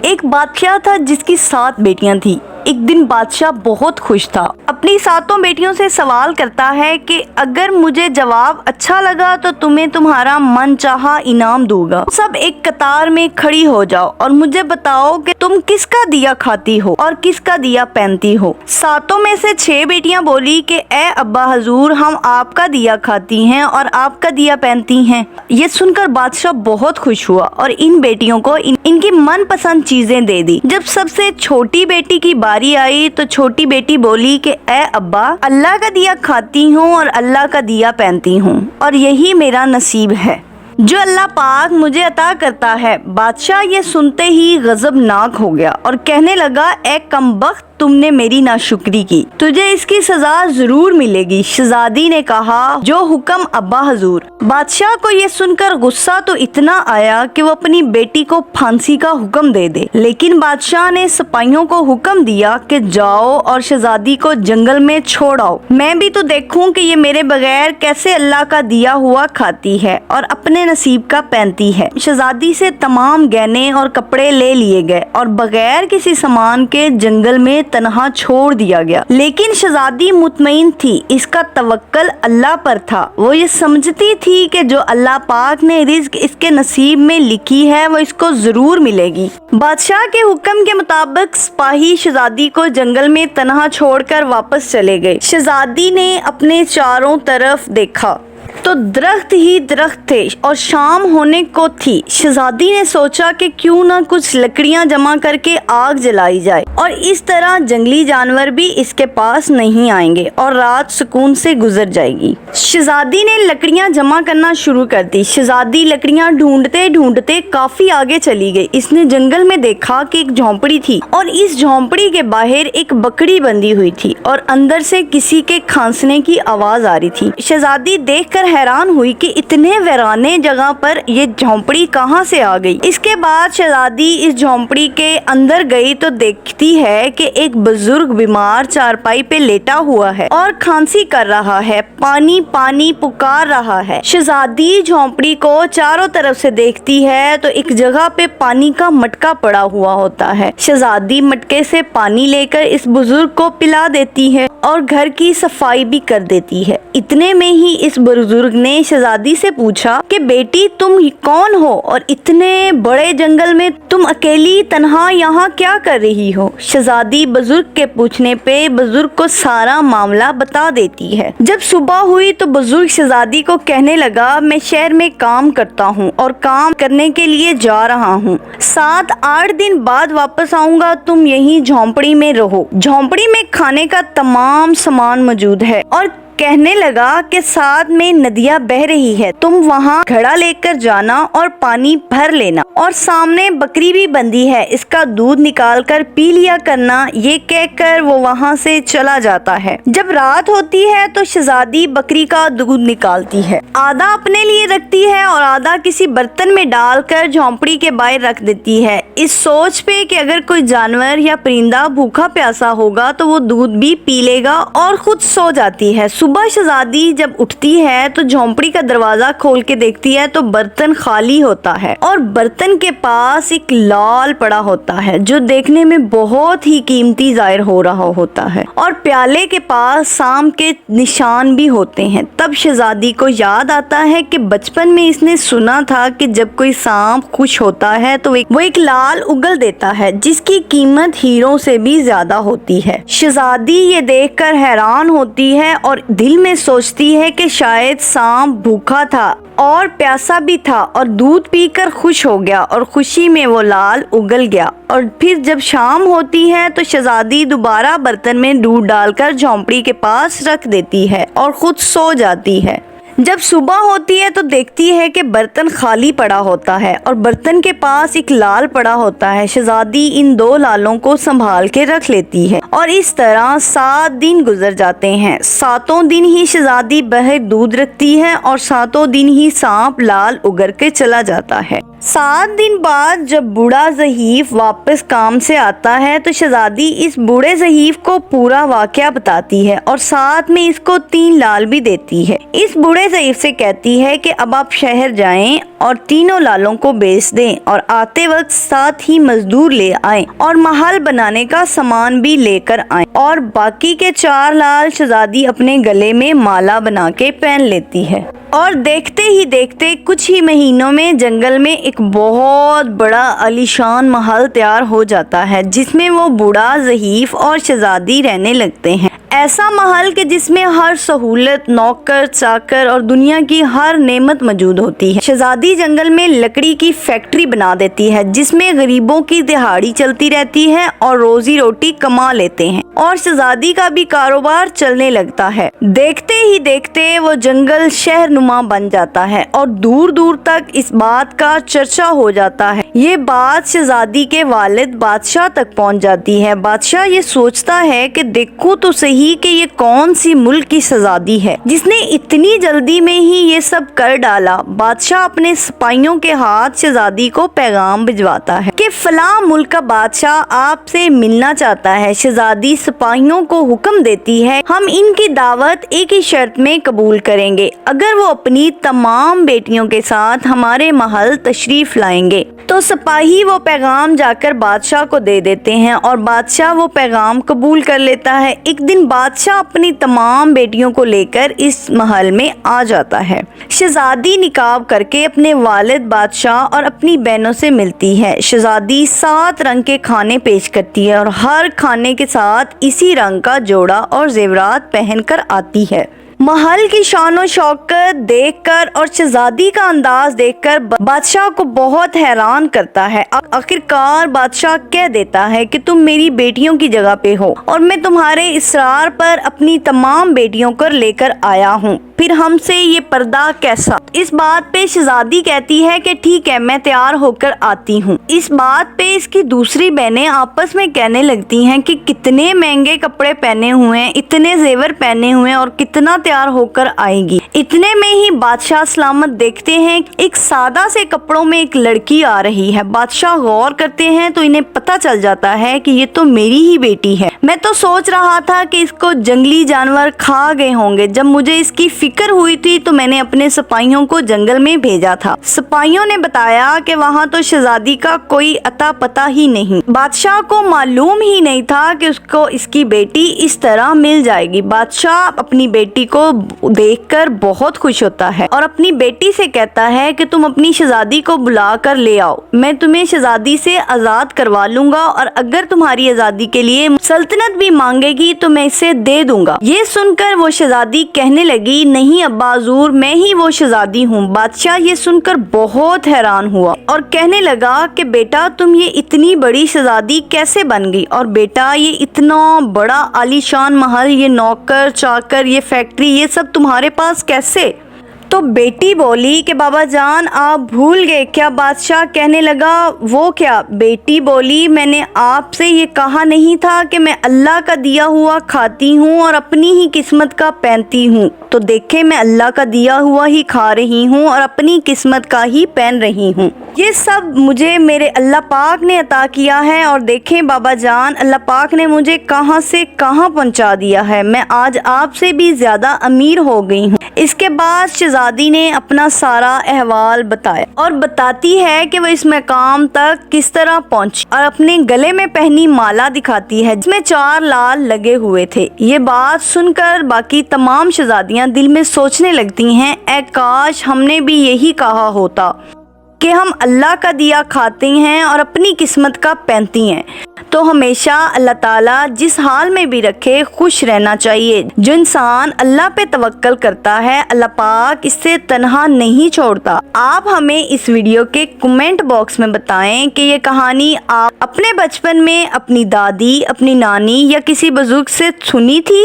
ایک بادشاہ تھا جس کی 7 بیٹیاں تھیں۔ ایک دن بادشاہ بہت خوش تھا، اپنی 7 بیٹیوں سے سوال کرتا ہے کہ اگر مجھے جواب اچھا لگا تو تمہیں تمہارا من چاہا انعام دوں گا۔ سب ایک قطار میں کھڑی ہو جاؤ اور مجھے بتاؤ کہ تم کس کا دیا کھاتی ہو اور کس کا دیا پہنتی ہو۔ 7 میں سے 6 بیٹیاں بولی کہ اے ابا حضور، ہم آپ کا دیا کھاتی ہیں اور آپ کا دیا پہنتی ہیں۔ یہ سن کر بادشاہ بہت خوش ہوا اور ان بیٹیوں کو ان کی من پسند چیزیں دے دی۔ جب سب سے چھوٹی بیٹی کی باری آئی تو چھوٹی بیٹی بولی کہ اے ابا، اللہ کا دیا کھاتی ہوں اور اللہ کا دیا پہنتی ہوں اور یہی میرا نصیب ہے جو اللہ پاک مجھے عطا کرتا ہے۔ بادشاہ یہ سنتے ہی غضبناک ہو گیا اور کہنے لگا، اے کمبخت، تم نے میری ناشکری کی، تجھے اس کی سزا ضرور ملے گی۔ شہزادی نے کہا، جو حکم ابا حضور۔ بادشاہ کو یہ سن کر غصہ تو اتنا آیا کہ وہ اپنی بیٹی کو پھانسی کا حکم دے دے، لیکن بادشاہ نے سپاہیوں کو حکم دیا کہ جاؤ اور شہزادی کو جنگل میں چھوڑ آؤ، میں بھی تو دیکھوں کہ یہ میرے بغیر کیسے اللہ کا دیا ہوا کھاتی ہے اور اپنے نصیب کا پہنتی ہے۔ شہزادی سے تمام گہنے اور کپڑے لے لیے گئے اور بغیر کسی سامان کے جنگل میں تنہا چھوڑ دیا گیا، لیکن شہزادی مطمئن تھی، اس کا توکل اللہ پر تھا۔ وہ یہ سمجھتی تھی کہ جو اللہ پاک نے رزق اس کے نصیب میں لکھی ہے وہ اس کو ضرور ملے گی۔ بادشاہ کے حکم کے مطابق سپاہی شہزادی کو جنگل میں تنہا چھوڑ کر واپس چلے گئے۔ شہزادی نے اپنے چاروں طرف دیکھا تو درخت ہی درخت تھے اور شام ہونے کو تھی۔ شہزادی نے سوچا کہ کیوں نہ کچھ لکڑیاں جمع کر کے آگ جلائی جائے اور اس طرح جنگلی جانور بھی اس کے پاس نہیں آئیں گے اور رات سکون سے گزر جائے گی۔ شہزادی نے لکڑیاں جمع کرنا شروع کر دی۔ شہزادی لکڑیاں ڈھونڈتے ڈھونڈتے کافی آگے چلی گئی۔ اس نے جنگل میں دیکھا کہ ایک جھونپڑی تھی اور اس جھونپڑی کے باہر ایک بکری بندھی ہوئی تھی اور اندر سے کسی کے کھانسنے کی آواز آ رہی تھی۔ شہزادی دیکھ کر حیران ہوئی کہ اتنے ویرانے جگہ پر یہ جھونپڑی کہاں سے آ گئی۔ اس کے بعد شہزادی اس جھونپڑی کے اندر گئی تو دیکھتی ہے کہ ایک بزرگ بیمار چارپائی پہ لیٹا ہوا ہے اور کھانسی کر رہا ہے، پانی پانی پکار رہا ہے۔ شہزادی جھونپڑی کو چاروں طرف سے دیکھتی ہے تو ایک جگہ پہ پانی کا مٹکا پڑا ہوا ہوتا ہے۔ شہزادی مٹکے سے پانی لے کر اس بزرگ کو پلا دیتی ہے اور گھر کی صفائی بھی کر دیتی ہے۔ اتنے میں ہی اس بزرگ نے شہزادی سے پوچھا کہ بیٹی، تم کون ہو اور اتنے بڑے جنگل میں تم اکیلی تنہا یہاں کیا کر رہی ہو؟ شہزادی بزرگ کے پوچھنے پہ بزرگ کو سارا معاملہ بتا دیتی ہے۔ جب صبح ہوئی تو بزرگ شہزادی کو کہنے لگا، میں شہر میں کام کرتا ہوں اور کام کرنے کے لیے جا رہا ہوں، 7-8 دن بعد واپس آؤں گا، تم یہیں جھونپڑی میں رہو۔ جھونپڑی میں کھانے کا تمام سامان موجود ہے اور کہنے لگا کہ ساتھ میں ندیاں بہ رہی ہے، تم وہاں گھڑا لے کر جانا اور پانی بھر لینا اور سامنے بکری بھی بندھی ہے، اس کا دودھ نکال کر پی لیا کرنا۔ یہ کہہ کر وہ وہاں سے چلا جاتا ہے۔ جب رات ہوتی ہے تو شہزادی بکری کا دودھ نکالتی ہے، آدھا اپنے لیے رکھتی ہے اور آدھا کسی برتن میں ڈال کر جھونپڑی کے باہر رکھ دیتی ہے، اس سوچ پہ کہ اگر کوئی جانور یا پرندہ بھوکا پیاسا ہوگا تو وہ دودھ بھی پی لے گا، اور خود سو جاتی ہے۔ صبح شہزادی جب اٹھتی ہے تو جھونپڑی کا دروازہ کھول کے دیکھتی ہے تو برتن خالی ہوتا ہے اور برتن کے پاس ایک لال پڑا ہوتا ہے جو دیکھنے میں بہت ہی قیمتی ظاہر ہو رہا ہوتا ہے، اور پیالے کے پاس سانپ کے نشان بھی ہوتے ہیں۔ تب شہزادی کو یاد آتا ہے کہ بچپن میں اس نے سنا تھا کہ جب کوئی سانپ خوش ہوتا ہے تو وہ ایک لال اگل دیتا ہے جس کی قیمت ہیروں سے بھی زیادہ ہوتی ہے۔ شہزادی یہ دیکھ کر حیران ہوتی ہے اور دل میں سوچتی ہے کہ شاید سانپ بھوکا تھا اور پیاسا بھی تھا اور دودھ پی کر خوش ہو گیا اور خوشی میں وہ لال اگل گیا۔ اور پھر جب شام ہوتی ہے تو شہزادی دوبارہ برتن میں دودھ ڈال کر جھونپڑی کے پاس رکھ دیتی ہے اور خود سو جاتی ہے۔ جب صبح ہوتی ہے تو دیکھتی ہے کہ برتن خالی پڑا ہوتا ہے اور برتن کے پاس ایک لال پڑا ہوتا ہے۔ شہزادی ان 2 لالوں کو سنبھال کے رکھ لیتی ہے اور اس طرح 7 دن گزر جاتے ہیں۔ 7 دن ہی شہزادی باہر دودھ رکھتی ہے اور 7 دن ہی سانپ لال اگر کے چلا جاتا ہے۔ 7 دن بعد جب بوڑھا ضعیف واپس کام سے آتا ہے تو شہزادی اس بوڑھے ضعیف کو پورا واقعہ بتاتی ہے اور ساتھ میں اس کو 3 لال بھی دیتی ہے۔ اس بوڑھے ضعیف سے کہتی ہے کہ اب آپ شہر جائیں اور تینوں لالوں کو بیچ دیں اور آتے وقت ساتھ ہی مزدور لے آئیں اور محل بنانے کا سامان بھی لے کر آئیں، اور باقی کے 4 لال شہزادی اپنے گلے میں مالا بنا کے پہن لیتی ہے۔ اور دیکھتے ہی دیکھتے کچھ ہی مہینوں میں جنگل میں ایک بہت بڑا عالیشان محل تیار ہو جاتا ہے، جس میں وہ بوڑھا، ضعیف اور شہزادی رہنے لگتے ہیں۔ ایسا محل کہ جس میں ہر سہولت، نوکر چاکر اور دنیا کی ہر نعمت موجود ہوتی ہے۔ شہزادی جنگل میں لکڑی کی فیکٹری بنا دیتی ہے، جس میں غریبوں کی دہاڑی چلتی رہتی ہے اور روزی روٹی کما لیتے ہیں، اور شہزادی کا بھی کاروبار چلنے لگتا ہے۔ دیکھتے ہی دیکھتے وہ جنگل شہر نما بن جاتا ہے اور دور دور تک اس بات کا چرچا ہو جاتا ہے۔ یہ بات شہزادی کے والد بادشاہ تک پہنچ جاتی ہے۔ بادشاہ یہ سوچتا ہے کہ دیکھو تو صحیح کہ یہ کون سی ملک کی شہزادی ہے جس نے اتنی جلدی میں ہی یہ سب کر ڈالا۔ بادشاہ اپنے سپاہیوں کے ہاتھ شہزادی کو پیغام بھجواتا ہے کہ فلاں ملک کا بادشاہ آپ سے ملنا چاہتا ہے۔ شہزادی سپاہیوں کو حکم دیتی ہے، ہم ان کی دعوت ایک ہی شرط میں قبول کریں گے، اگر وہ اپنی تمام بیٹیوں کے ساتھ ہمارے محل تشریف لائیں گے۔ تو سپاہی وہ پیغام جا کر بادشاہ کو دے دیتے ہیں اور بادشاہ وہ پیغام قبول کر لیتا ہے۔ ایک دن بادشاہ اپنی تمام بیٹیوں کو لے کر اس محل میں آ جاتا ہے۔ شہزادی نقاب کر کے اپنے والد بادشاہ اور اپنی بہنوں سے ملتی ہے۔ شہزادی 7 رنگ کے کھانے پیش کرتی ہے اور ہر کھانے کے ساتھ اسی رنگ کا جوڑا اور زیورات پہن کر آتی ہے۔ محل کی شان و شوکت دیکھ کر اور شہزادی کا انداز دیکھ کر بادشاہ کو بہت حیران کرتا ہے۔ آخرکار بادشاہ کہہ دیتا ہے کہ تم میری بیٹیوں کی جگہ پہ ہو اور میں تمہارے اصرار پر اپنی تمام بیٹیوں کو لے کر آیا ہوں، پھر ہم سے یہ پردہ کیسا؟ اس بات پہ شہزادی کہتی ہے کہ ٹھیک ہے، میں تیار ہو کر آتی ہوں۔ اس بات پہ اس کی دوسری بہنیں آپس میں کہنے لگتی ہیں کہ کتنے مہنگے کپڑے پہنے ہوئے ہیں، اتنے زیور پہنے ہوئے اور کتنا تیار ہو کر آئے گی۔ اتنے میں ہی بادشاہ سلامت دیکھتے ہیں ایک سادہ سے کپڑوں میں ایک لڑکی آ رہی ہے۔ بادشاہ غور کرتے ہیں تو انہیں پتہ چل جاتا ہے کہ یہ تو میری ہی بیٹی ہے۔ میں تو سوچ رہا تھا کہ اس کو جنگلی جانور کھا گئے ہوں گے۔ جب مجھے اس کی فکر ہوئی تھی تو میں نے اپنے سپاہیوں کو جنگل میں بھیجا تھا۔ سپاہیوں نے بتایا کہ وہاں تو شہزادی کا کوئی اتا پتہ ہی نہیں۔ بادشاہ کو معلوم ہی نہیں تھا کہ اس کو اس کی بیٹی اس طرح مل جائے گی۔ بادشاہ اپنی بیٹی کو دیکھ کر بہت خوش ہوتا ہے اور اپنی بیٹی سے کہتا ہے کہ تم اپنی شہزادی کو بلا کر لے آؤ، میں تمہیں شہزادی سے آزاد کروا لوں گا، اور اگر تمہاری آزادی کے لیے سلطنت بھی مانگے گی تو میں اسے دے دوں گا۔ یہ سن کر وہ شہزادی کہنے لگی، نہیں ابا حضور، میں ہی وہ شہزادی ہوں۔ بادشاہ یہ سن کر بہت حیران ہوا اور کہنے لگا کہ بیٹا تم یہ اتنی بڑی شہزادی کیسے بن گئی، اور بیٹا یہ اتنا بڑا عالیشان محل، یہ نوکر چاکر، یہ فیکٹری، یہ سب تمہارے پاس کیسے؟ تو بیٹی بولی کہ بابا جان آپ بھول گئے کیا؟ بادشاہ کہنے لگا وہ کیا؟ بیٹی بولی میں نے آپ سے یہ کہا نہیں تھا کہ میں اللہ کا دیا ہوا کھاتی ہوں اور اپنی ہی قسمت کا پہنتی ہوں؟ تو دیکھیں میں اللہ کا دیا ہوا ہی کھا رہی ہوں اور اپنی قسمت کا ہی پہن رہی ہوں۔ یہ سب مجھے میرے اللہ پاک نے عطا کیا ہے، اور دیکھیں بابا جان اللہ پاک نے مجھے کہاں سے کہاں پہنچا دیا ہے۔ میں آج آپ سے بھی زیادہ امیر ہو گئی ہوں۔ اس کے بعد شہزادی نے اپنا سارا احوال بتایا اور بتاتی ہے کہ وہ اس مقام تک کس طرح پہنچی، اور اپنے گلے میں پہنی مالا دکھاتی ہے جس میں 4 لال لگے ہوئے تھے۔ یہ بات سن کر باقی تمام شہزادیاں دل میں سوچنے لگتی ہیں، اے کاش ہم نے بھی یہی کہا ہوتا کہ ہم اللہ کا دیا کھاتے ہیں اور اپنی قسمت کا پہنتی ہیں۔ تو ہمیشہ اللہ تعالیٰ جس حال میں بھی رکھے خوش رہنا چاہیے۔ جو انسان اللہ پہ توکل کرتا ہے اللہ پاک اس سے تنہا نہیں چھوڑتا۔ آپ ہمیں اس ویڈیو کے کمنٹ باکس میں بتائیں کہ یہ کہانی آپ اپنے بچپن میں اپنی دادی، اپنی نانی یا کسی بزرگ سے سنی تھی